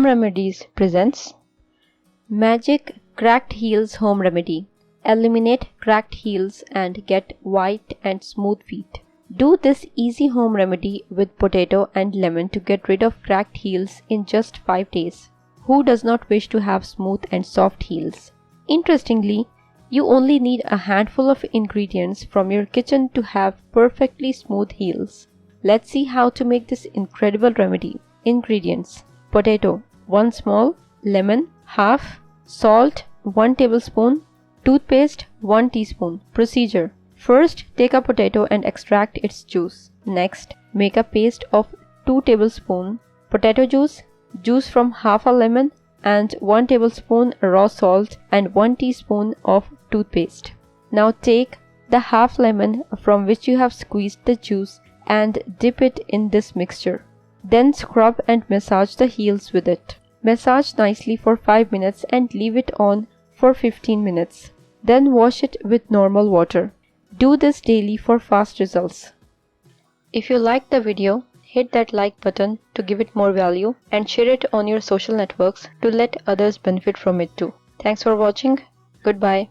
Home Remedies presents Magic Cracked Heels Home Remedy. Eliminate cracked heels and get white and smooth feet. Do this easy home remedy with potato and lemon to get rid of cracked heels in just 5 days. Who does not wish to have smooth and soft heels? Interestingly, you only need a handful of ingredients from your kitchen to have perfectly smooth heels. Let's see how to make this incredible remedy. Ingredients: potato 1 small, lemon half, salt 1 tablespoon, toothpaste 1 teaspoon. Procedure: first, take a potato and extract its juice. Next, make a paste of 2 tablespoons potato juice, juice from half a lemon, and 1 tablespoon raw salt and 1 teaspoon of toothpaste. Now take the half lemon from which you have squeezed the juice and dip it in this mixture. Then scrub and massage the heels with it. Massage nicely for 5 minutes and leave it on for 15 minutes. Then wash it with normal water. Do this daily for fast results. If you liked the video, hit that like button to give it more value and share it on your social networks to let others benefit from it too. Thanks for watching. Goodbye.